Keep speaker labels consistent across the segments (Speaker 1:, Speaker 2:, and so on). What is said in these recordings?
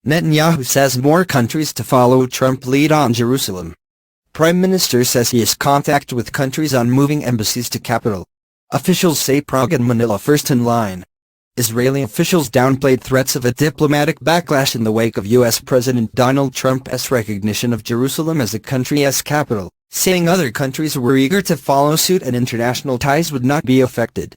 Speaker 1: Netanyahu says more countries to follow Trump lead on Jerusalem. Prime Minister says he is contact with countries on moving embassies to capital. Officials say Prague and Manila first in line. Israeli officials downplayed threats of a diplomatic backlash in the wake of U.S. President Donald Trump's recognition of Jerusalem as the country's capital, saying other countries were eager to follow suit and international ties would not be affected.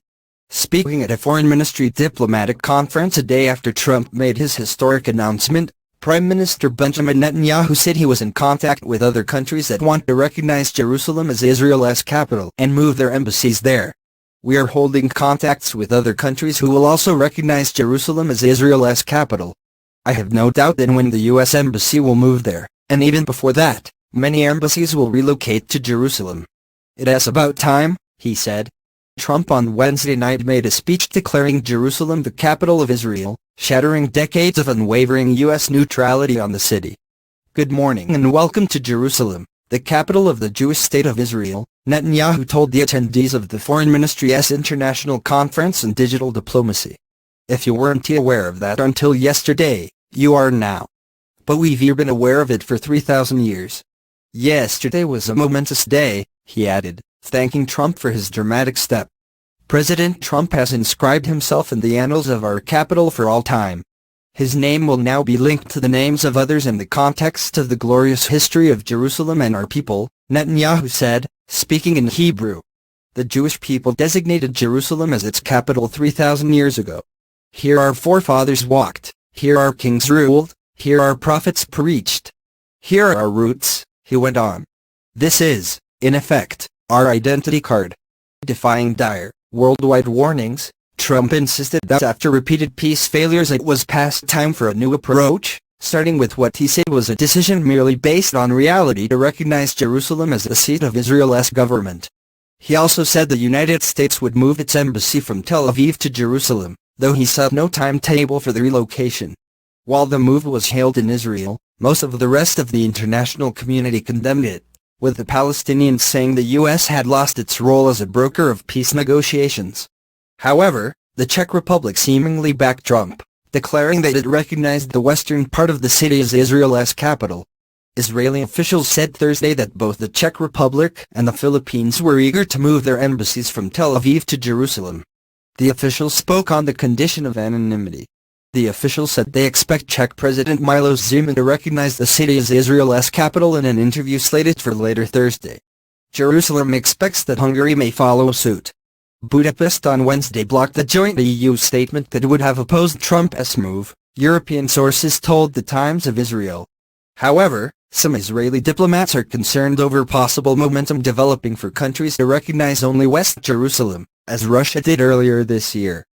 Speaker 1: Speaking at a foreign ministry diplomatic conference a day after Trump made his historic announcement, Prime Minister Benjamin Netanyahu said he was in contact with other countries that want to recognize Jerusalem as Israel's capital and move their embassies there. We are holding contacts with other countries who will also recognize Jerusalem as Israel's capital. I have no doubt that when the U.S. Embassy will move there, and even before that, many embassies will relocate to Jerusalem. It is about time, he said. Trump on Wednesday night made a speech declaring Jerusalem the capital of Israel, shattering decades of unwavering U.S. neutrality on the city. Good morning and welcome to Jerusalem, the capital of the Jewish state of Israel, Netanyahu told the attendees of the Foreign Ministry's International Conference on Digital Diplomacy. If you weren't aware of that until yesterday, you are now. But we've been aware of it for 3,000 years. Yesterday was a momentous day, he added, thanking Trump for his dramatic step. President Trump has inscribed himself in the annals of our capital for all time. His name will now be linked to the names of others in the context of the glorious history of Jerusalem and our people, Netanyahu said, speaking in Hebrew. The Jewish people designated Jerusalem as its capital 3,000 years ago. Here our forefathers walked, here our kings ruled, here our prophets preached. Here are our roots, he went on. This is, in effect, our identity card. Defying dire, worldwide warnings, Trump insisted that after repeated peace failures it was past time for a new approach, starting with what he said was a decision merely based on reality to recognize Jerusalem as the seat of Israel's government. He also said the United States would move its embassy from Tel Aviv to Jerusalem, though he set no timetable for the relocation. While the move was hailed in Israel, most of the rest of the international community condemned it, with the Palestinians saying the U.S. had lost its role as a broker of peace negotiations. However, the Czech Republic seemingly backed Trump, declaring that it recognized the western part of the city as Israel's capital. Israeli officials said Thursday that both the Czech Republic and the Philippines were eager to move their embassies from Tel Aviv to Jerusalem. The officials spoke on the condition of anonymity. The officials said they expect Czech President Miloš Zeman to recognize the city as Israel's capital in an interview slated for later Thursday. Jerusalem expects that Hungary may follow suit. Budapest on Wednesday blocked the joint EU statement that would have opposed Trump's move, European sources told the Times of Israel. However, some Israeli diplomats are concerned over possible momentum developing for countries to recognize only West Jerusalem, as Russia did earlier this year.